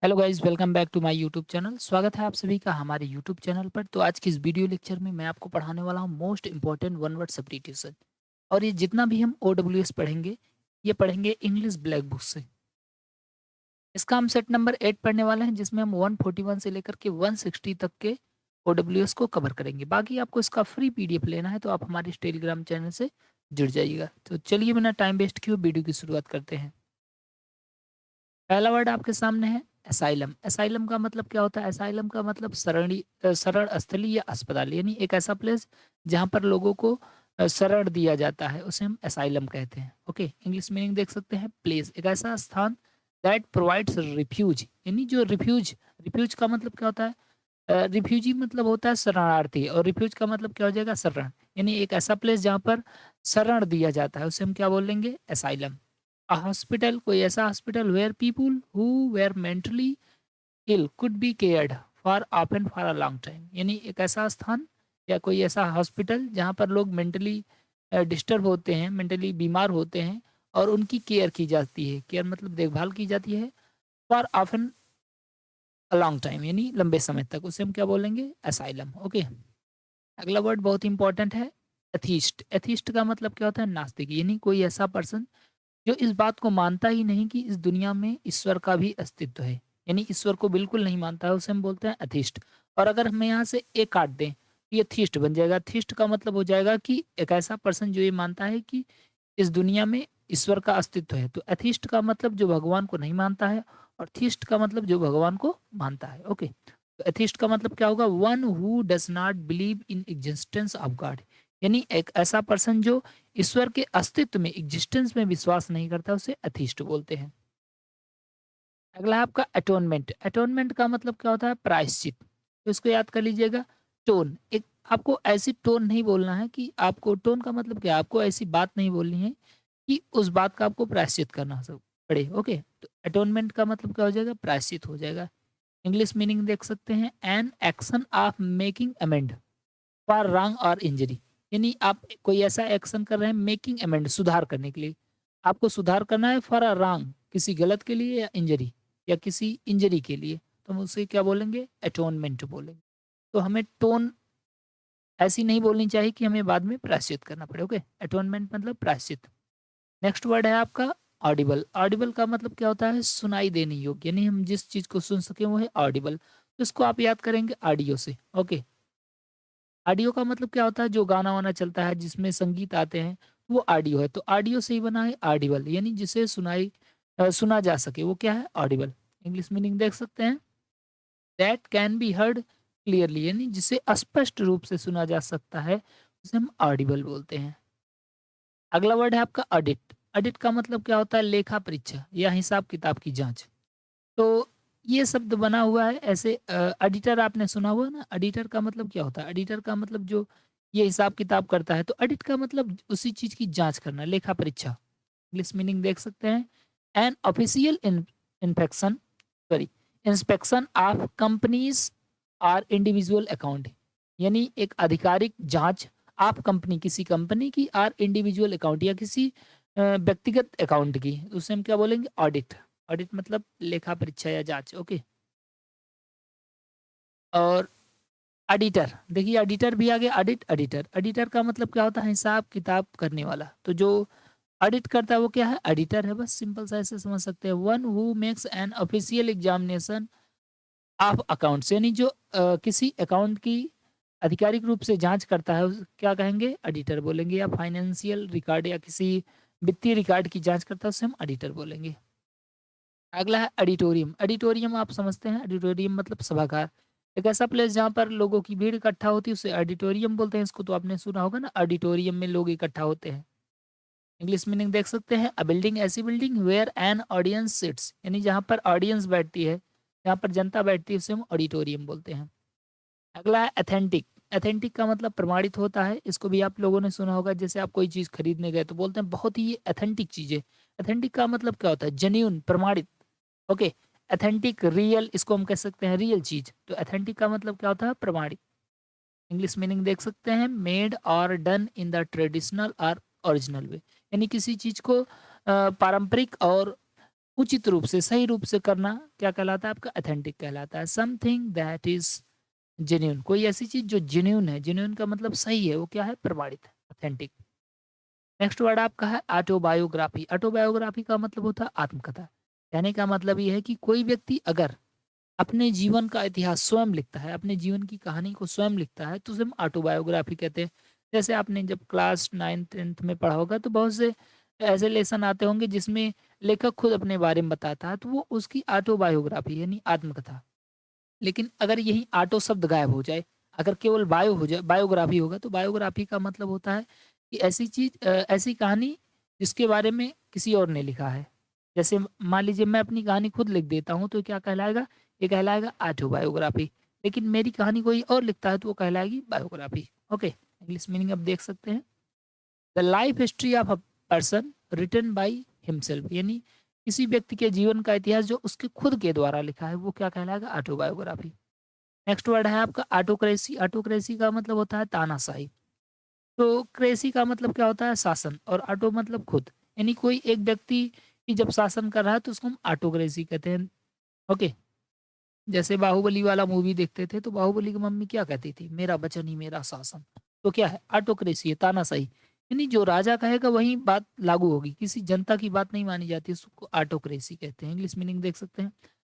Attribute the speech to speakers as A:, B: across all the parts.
A: Hello guys, welcome back to my YouTube channel. स्वागत है आप सभी का हमारे यूट्यूब चैनल पर। तो आज की इस वीडियो लेक्चर में मैं आपको पढ़ाने वाला हूँ most important one word substitution. और ये जितना भी हम OWS पढ़ेंगे, ये पढ़ेंगे इंग्लिश ब्लैक बुक से। इसका हम सेट नंबर 8 पढ़ने वाले हैं, जिसमें हम 141 से लेकर के 160 तक के OWS को कवर करेंगे। बाकी आपको इसका फ्री PDF लेना है तो आप हमारे इस टेलीग्राम चैनल से जुड़ जाइएगा। तो चलिए बिना टाइम वेस्ट किए वीडियो की शुरुआत करते हैं। पहला वर्ड आपके सामने है असाइलम। असाइलम का मतलब क्या होता है? असाइलम का मतलब शरण स्थली या अस्पताल, यानी एक ऐसा प्लेस जहाँ पर लोगों को शरण दिया जाता है, उसे हम असाइलम कहते हैं। ओके, इंग्लिश मीनिंग देख सकते हैं। प्लेस, एक ऐसा स्थान दैट प्रोवाइड्स रिफ्यूज, यानी जो रिफ्यूज, रिफ्यूज का मतलब क्या होता है? रिफ्यूजी मतलब होता है शरणार्थी, और रिफ्यूज का मतलब क्या हो जाएगा? शरण। यानी एक ऐसा प्लेस जहाँ पर शरण दिया जाता है, उसे हम क्या बोलेंगे? असाइलम। अ हॉस्पिटल, कोई ऐसा hospital where people who were mentally ill could be cared for often for a long time, यानी एक ऐसा स्थान या कोई ऐसा हॉस्पिटल जहाँ पर लोग मेंटली डिस्टर्ब होते हैं, मेंटली बीमार होते हैं, और उनकी केयर की जाती है। केयर मतलब देखभाल की जाती है। For often a long time, यानी लंबे समय तक, उसे हम क्या बोलेंगे? असाइलम। ओके, अगला वर्ड बहुत इंपॉर्टेंट है, एथीस्ट। एथीस्ट का मतलब क्या होता है? नास्तिक, यानी कोई ऐसा पर्सन जो इस बात को मानता ही नहीं कि इस दुनिया में ईश्वर का भी अस्तित्व है, यानी ईश्वर को बिल्कुल नहीं मानता है, उसे हम बोलते हैं अथिस्ट। और अगर हम यहाँ से ए काट दें तो ये थीस्ट बन जाएगा। थीस्ट का मतलब हो जाएगा कि एक ऐसा पर्सन जो ये मानता है कि इस दुनिया में ईश्वर का अस्तित्व है। तो एथिस्ट का मतलब जो भगवान को नहीं मानता है, और थीस्ट का मतलब जो भगवान को मानता है। ओके, तो एथिस्ट का मतलब क्या होगा? One who does not believe in existence of God, यानी एक ऐसा पर्सन जो ईश्वर के अस्तित्व में, एग्जिस्टेंस में विश्वास नहीं करता, उसे अथिस्ट बोलते हैं। अगला है आपका अटोनमेंट। अटोनमेंट का मतलब क्या होता है? प्रायश्चित। तो इसको याद कर लीजिएगा। टोन, एक आपको ऐसी टोन नहीं बोलना है कि आपको, टोन का मतलब क्या है? आपको ऐसी बात नहीं बोलनी है कि उस बात का आपको प्रायश्चित करना सब पड़े। ओके, तो अटोनमेंट का मतलब क्या हो जाएगा? प्रायश्चित हो जाएगा। इंग्लिश मीनिंग देख सकते हैं, an action of making amend for wrong और इंजरी, यानी आप कोई ऐसा एक्शन कर रहे हैं मेकिंग अमेंड, सुधार करने के लिए। आपको सुधार करना है फॉर अ रॉन्ग, किसी गलत के लिए, या इंजरी, या किसी इंजरी के लिए, तो हम उसे क्या बोलेंगे? अटोनमेंट बोलेंगे। तो हमें टोन ऐसी नहीं बोलनी चाहिए कि हमें बाद में प्रायश्चित करना पड़े। ओके, अटोनमेंट मतलब प्रायश्चित। नेक्स्ट वर्ड है आपका ऑडिबल। ऑडिबल का मतलब क्या होता है? सुनाई देने योग्य, यानी हम जिस चीज को सुन सके वो है ऑडिबल। तो इसको आप याद करेंगे ऑडियो से। ओके, ऑडियो का मतलब क्या होता है? जो गाना वाना चलता है, जिसमें संगीत आते हैं, वो ऑडियो है। तो ऑडियो से ही बना है ऑडिबल, यानी जिसे सुना जा सके, वो क्या है? ऑडिबल। इंग्लिश मीनिंग देख सकते हैं, that can be heard clearly, यानी जिसे स्पष्ट रूप से सुना जा सकता है, उसे हम ऑडिबल बोलते हैं। अगला वर्ड है आपका ऑडिट। ऑडिट का मतलब क्या होता है? लेखा परीक्षा या हिसाब किताब की जांच। तो ये शब्द बना हुआ है ऐसे। ऑडिटर आपने सुना हुआ ना? ऑडिटर का मतलब क्या होता है? ऑडिटर का मतलब जो ये हिसाब किताब करता है। तो ऑडिट का मतलब उसी चीज की जांच करना, लेखा परीक्षा। इंग्लिश मीनिंग देख सकते हैं, an official infection sorry inspection of companies और इंडिविजुअल अकाउंट, यानी एक आधिकारिक जांच आप कंपनी, किसी कंपनी की, और इंडिविजुअल अकाउंट या किसी व्यक्तिगत अकाउंट की, उसे हम क्या बोलेंगे? ऑडिट। ऑडिट मतलब लेखा परीक्षा या जांच। ओके, और ऑडिटर, देखिए ऑडिटर भी आ गया। ऑडिट, ऑडिटर, ऑडिटर का मतलब क्या होता है? हिसाब किताब करने वाला। तो जो ऑडिट करता है वो क्या है? ऑडिटर है। बस सिंपल सा ऐसे समझ सकते हैं। One who makes an official examination of accounts, यानी जो किसी अकाउंट की आधिकारिक रूप से जांच करता है, क्या कहेंगे? ऑडिटर बोलेंगे। या फाइनेंशियल रिकॉर्ड या किसी वित्तीय रिकॉर्ड की जांच करता है, उसे हम ऑडिटर बोलेंगे। अगला है ऑडिटोरियम। ऑडिटोरियम आप समझते हैं, ऑडिटोरियम मतलब सभागार। एक ऐसा प्लेस जहाँ पर लोगों की भीड़ इकट्ठा होती है, उसे ऑडिटोरियम बोलते हैं। इसको तो आपने सुना होगा ना, ऑडिटोरियम में लोग इकट्ठा होते हैं। इंग्लिश मीनिंग देख सकते हैं, अ बिल्डिंग, ऐसी building where an audience sits, यानी जहाँ पर ऑडियंस बैठती है, जहाँ पर जनता बैठती है, उसे हम ऑडिटोरियम बोलते हैं। अगला है अथेंटिक। अथेंटिक का मतलब प्रमाणित होता है। इसको भी आप लोगों ने सुना होगा, जैसे आप कोई चीज़ खरीदने गए तो बोलते हैं बहुत ही अथेंटिक चीज़ है। अथेंटिक का मतलब क्या होता है? जेन्युइन, प्रमाणित। ओके, अथेंटिक, रियल, इसको हम कह सकते हैं रियल चीज। तो अथेंटिक का मतलब क्या होता है? प्रमाणित। इंग्लिश मीनिंग देख सकते हैं, मेड और डन इन द ट्रेडिशनल और ओरिजिनल वे, यानी किसी चीज को पारंपरिक और उचित रूप से, सही रूप से करना क्या कहलाता है आपका? ऑथेंटिक कहलाता है। समथिंग दैट इज़ जेन्युइन, कोई ऐसी चीज़ जो जेन्युइन है, जेन्युइन का मतलब सही है, वो क्या है? प्रमाणित है, ऑथेंटिक। नेक्स्ट वर्ड आपका है ऑटोबायोग्राफी। ऑटोबायोग्राफी का मतलब होता है आत्मकथा। कहने का मतलब ये है कि कोई व्यक्ति अगर अपने जीवन का इतिहास स्वयं लिखता है, अपने जीवन की कहानी को स्वयं लिखता है, तो उसे हम ऑटोबायोग्राफी कहते हैं। जैसे आपने जब क्लास 9th-10th में पढ़ा होगा, तो बहुत से ऐसे लेसन आते होंगे जिसमें लेखक खुद अपने बारे में बताता है, तो वो उसकी ऑटोबायोग्राफी यानी आत्मकथा। लेकिन अगर यही ऑटो शब्द गायब हो जाए, अगर केवल बायो हो जाए, बायोग्राफी होगा, तो बायोग्राफी का मतलब होता है कि ऐसी चीज़, ऐसी कहानी जिसके बारे में किसी और ने लिखा है। जैसे मान लीजिए मैं अपनी कहानी खुद लिख देता हूँ, तो क्या कहलाएगा? ये कहलाएगा ऑटोबायोग्राफी। लेकिन मेरी कहानी कोई और लिखता है, तो वो कहलाएगी बायोग्राफी। ओके, इंग्लिश मीनिंग अब देख सकते हैं। The life history of a person written by himself, यानी किसी व्यक्ति के जीवन का इतिहास जो उसके खुद के द्वारा लिखा है, वो क्या कहलाएगा? ऑटोबायोग्राफी। नेक्स्ट वर्ड है आपका ऑटोक्रेसी। ऑटोक्रेसी का मतलब होता है तानाशाही। तो क्रेसी का मतलब क्या होता है? शासन, और ऑटो मतलब खुद। यानी कोई एक व्यक्ति की जब शासन कर रहा है, तो उसको हम ऑटोक्रेसी कहते हैं। ओके, जैसे बाहुबली वाला मूवी देखते थे, तो बाहुबली की मम्मी क्या कहती थी? मेरा वचन ही मेरा शासन। तो क्या है? ऑटोक्रेसी है, तानाशाही। यानी जो राजा कहेगा वही बात लागू होगी, किसी जनता की बात नहीं मानी जाती, उसको ऑटोक्रेसी कहते हैं। इंग्लिश मीनिंग देख सकते हैं।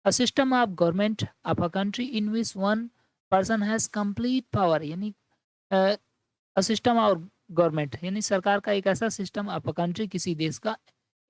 A: A system of government of a country in which one person has complete power, यानी सिस्टम और गवर्नमेंट यानी सरकार का एक ऐसा सिस्टम ऑफ अ कंट्री, किसी देश का,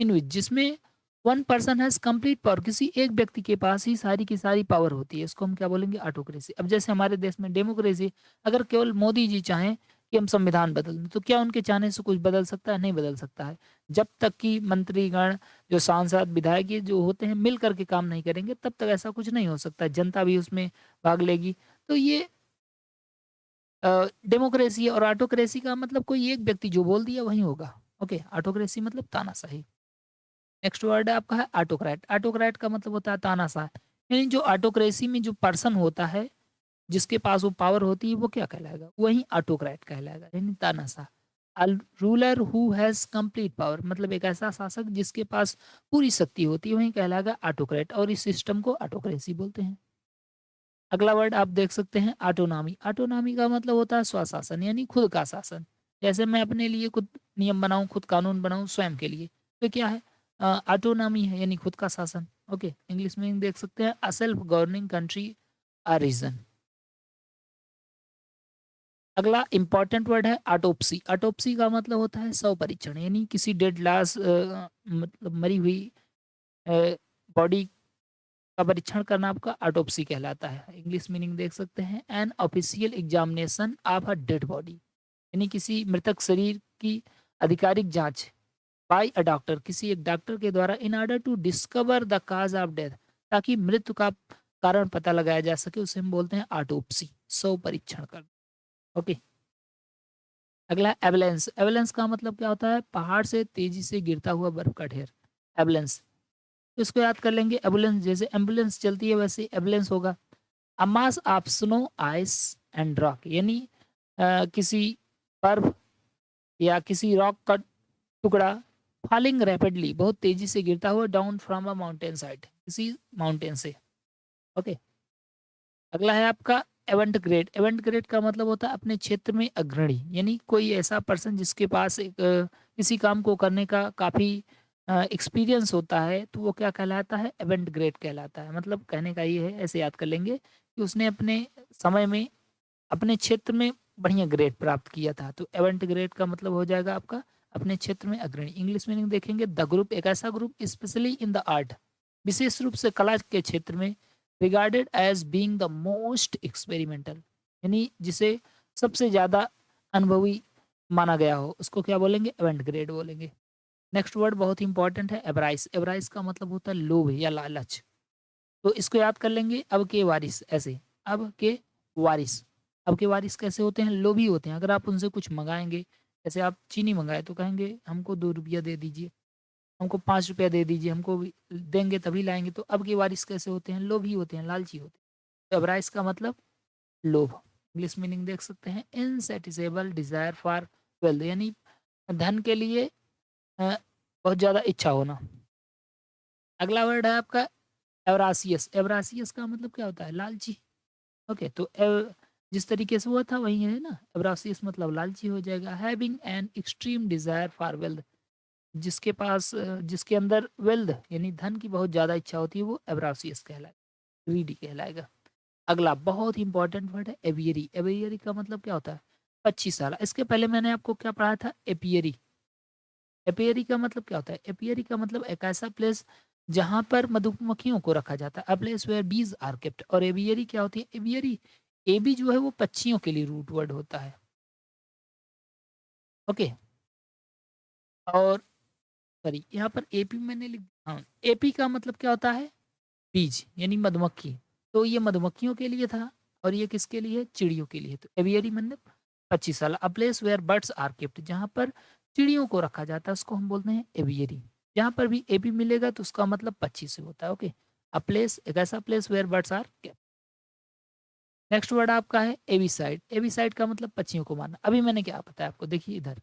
A: इन विच जिसमें one person has complete power, किसी एक व्यक्ति के पास ही सारी की सारी पावर होती है, इसको हम क्या बोलेंगे? ऑटोक्रेसी। अब जैसे हमारे देश में डेमोक्रेसी, अगर केवल मोदी जी चाहें कि हम संविधान बदल दें, तो क्या उनके चाहने से कुछ बदल सकता है? नहीं बदल सकता है। जब तक कि मंत्रीगण, जो सांसद, विधायक, ये जो होते हैं, मिल करके काम नहीं करेंगे, तब तक ऐसा कुछ नहीं हो सकता। जनता भी उसमें भाग लेगी। तो ये डेमोक्रेसी और ऑटोक्रेसी का मतलब कोई एक व्यक्ति जो बोल दिया वही होगा। ओके, ऑटोक्रेसी मतलब तानाशाही। नेक्स्ट वर्ड है आपका है ऑटोक्रेट। ऑटोक्रेट का मतलब होता है तानाशाह। यानी जो ऑटोक्रेसी में जो पर्सन होता है, जिसके पास वो पावर होती है, वो क्या कहलाएगा? वही ऑटोक्रेट कहलाएगा, यानी तानाशाह। A ruler who has complete power, मतलब एक ऐसा शासक जिसके पास पूरी शक्ति होती है, वही कहलाएगा ऑटोक्रेट, और इस सिस्टम को ऑटोक्रेसी बोलते हैं। अगला वर्ड आप देख सकते हैं ऑटोनॉमी। ऑटोनॉमी का मतलब होता है स्वशासन, यानी खुद का शासन। जैसे मैं अपने लिए खुद नियम बनाऊँ, खुद कानून बनाऊँ स्वयं के लिए, तो क्या है? ऑटोनॉमी है, यानी खुद का शासन। ओके, इंग्लिश में देख सकते हैं a self governing country, a region. अगला इंपॉर्टेंट वर्ड है ऑटोप्सी। ऑटोप्सी का मतलब होता है शव परीक्षण, यानी किसी डेड लाश, मतलब मरी हुई बॉडी का परीक्षण करना आपका ऑटोप्सी कहलाता है। इंग्लिश मीनिंग देख सकते हैं an official examination of a dead body, यानी किसी मृतक शरीर की आधिकारिक जांच बाय अ डॉक्टर, किसी एक डॉक्टर के द्वारा, in order to discover the cause of death, ताकि मृत्यु का कारण पता लगाया जा सके, उसे हम बोलते हैं ऑटोप्सी, शव परीक्षण कर। ओके, अगला एवलेंस। एवलेंस का मतलब क्या होता है? पहाड़ से तेजी से गिरता हुआ बर्फ का ढेर, एवलेंस। तो इसको याद कर लेंगे, एम्बुलेंस, जैसे एम्बुलेंस चलती है वैसे एवलेंस होगा। A mass of snow, ice and rock, यानी किसी बर्फ या किसी रॉक का टुकड़ा, फॉलिंग रैपिडली, बहुत तेजी से गिरता हुआ, down from a mountain side, किसी माउंटेन से। ओके, अगला है आपका एवेंट ग्रेड। एवेंट ग्रेड का मतलब होता है अपने क्षेत्र में अग्रणी, यानी कोई ऐसा पर्सन जिसके पास एक किसी काम को करने का काफ़ी एक्सपीरियंस होता है, तो वो क्या कहलाता है? एवेंट ग्रेड कहलाता है। मतलब कहने का ये है, ऐसे याद कर लेंगे कि उसने अपने समय में, अपने क्षेत्र में बढ़िया ग्रेड प्राप्त किया था, तो एवेंट ग्रेड का मतलब हो जाएगा आपका अपने क्षेत्र में अग्रणी। इंग्लिश मीनिंग देखेंगे, द ग्रुप, एक ऐसा group specially in the art, विशेष रूप से कला के क्षेत्र में, regarded as being the most experimental, यानी जिसे सबसे ज़्यादा अनुभवी माना गया हो, उसको क्या बोलेंगे? एवेंट ग्रेड बोलेंगे। नेक्स्ट वर्ड बहुत ही इंपॉर्टेंट है, एवराइस। एवराइस का मतलब होता है लोभ या लालच। तो इसको याद कर लेंगे, अब के वारिस, ऐसे, अब के वारिस। अब के वारिस कैसे होते हैं? लोभी होते हैं। अगर आप उनसे कुछ मंगाएँगे, जैसे आप चीनी मंगाए, तो कहेंगे हमको ₹2 दे दीजिए, हमको ₹5 दे दीजिए, हमको भी देंगे तभी लाएँगे। तो अब के वारिस कैसे होते हैं? लोभी होते हैं, लालची होते हैं। तो एवराइस का मतलब लोभ। इंग्लिश मीनिंग देख सकते हैं इनसैटिस्फेबल डिज़ायर फॉर वेल्थ, यानी धन के लिए बहुत ज़्यादा इच्छा होना। अगला वर्ड है आपका एवरासियस। एवरासियस का मतलब क्या होता है? लालची। ओके, तो जिस तरीके से हुआ था वही है ना, एवरासियस मतलब लालची हो जाएगा। Having an extreme desire for wealth, जिसके पास जिसके अंदर वेल्थ यानी धन की बहुत ज़्यादा इच्छा होती है, वो एवरासियस कहलाएगा, ग्रीडी कहलाएगा। अगला बहुत ही इंपॉर्टेंट वर्ड है एवियरी। एवियरी का मतलब क्या होता है? 25 साल। इसके पहले मैंने आपको क्या पढ़ा था? एपियरी। एपियरी का मतलब क्या होता है? एपियरी का मतलब एक ऐसा प्लेस जहां पर मधुमक्खियों को रखा जाता है, अ place where bees are kept. और एवियरी क्या होती है? एवियरी, एबी जो है वो पक्षियों के लिए रूट वर्ड होता है। ओके, और सॉरी यहाँ पर एपी मैंने लिख, हाँ, एपी का मतलब क्या होता है? बीज यानी मधुमक्खी। तो ये मधुमक्खियों के लिए था और ये किसके लिए? चिड़ियों के लिए। तो एवियरी मतलब 25 साल। A place where birds are kept, जहाँ पर चिड़ियों को रखा जाता है उसको हम बोलते हैं एवियरी। जहाँ पर भी एपी मिलेगा तो उसका मतलब 25 से होता है। ओके, अ प्लेस एक ऐसा place where birds are kept. Next word आपका है एविसाइड। एविसाइड का मतलब पक्षियों को मारना। अभी मैंने क्या बताया आपको, देखिए इधर।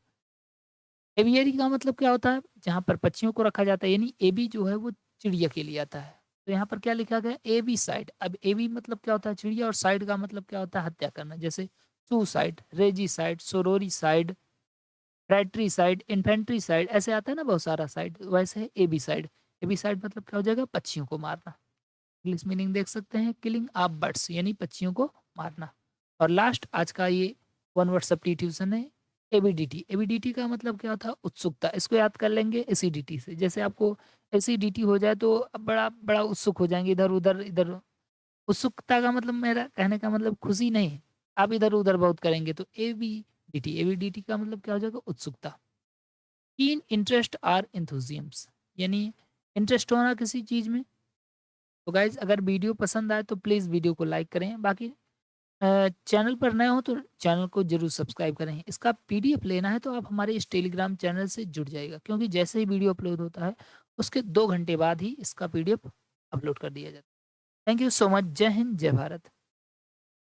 A: एवियरी का मतलब क्या होता है? जहाँ पर पक्षियों को रखा जाता है, यानी एबी जो है वो चिड़िया के लिए आता है। तो यहाँ पर क्या लिखा गया? AB side. अब एबी मतलब क्या होता है? चिड़िया। और साइड का मतलब क्या होता है? हत्या करना। जैसे suicide, regicide, sororicide, fratricide, infanticide, ऐसे आता है ना बहुत सारा साइड, वैसे है एबी साइड। एबी साइड मतलब क्या हो जाएगा? पक्षियों को मारना। इंग्लिश मीनिंग देख सकते हैं, किलिंग ऑफ बर्ड्स यानी पक्षियों को मारना। और लास्ट आज का ये वन वर्ड सब्स्टिट्यूशन है एबीडीटी। एबीडीटी का मतलब क्या था? उत्सुकता। इसको याद कर लेंगे एसिडिटी से। जैसे आपको एसिडिटी हो जाए तो अब बड़ा बड़ा उत्सुक हो जाएंगे, इधर उधर इधर। उत्सुकता का मतलब, मेरा कहने का मतलब खुशी नहीं, आप इधर उधर बहुत करेंगे। तो एबीडीटी, एबीडीटी का मतलब क्या हो जाएगा? उत्सुकता। कीन इंटरेस्ट आर इंथुजियम्स, यानी इंटरेस्ट होना किसी चीज में। तो गाइज अगर वीडियो पसंद आए तो प्लीज़ वीडियो को लाइक करें। बाकी चैनल पर नए हो तो चैनल को जरूर सब्सक्राइब करें। इसका पीडीएफ लेना है तो आप हमारे इस टेलीग्राम चैनल से जुड़ जाइएगा, क्योंकि जैसे ही वीडियो अपलोड होता है उसके 2 घंटे बाद ही इसका पीडीएफ अपलोड कर दिया जाता है। Thank you so much. जय हिंद, जय भारत।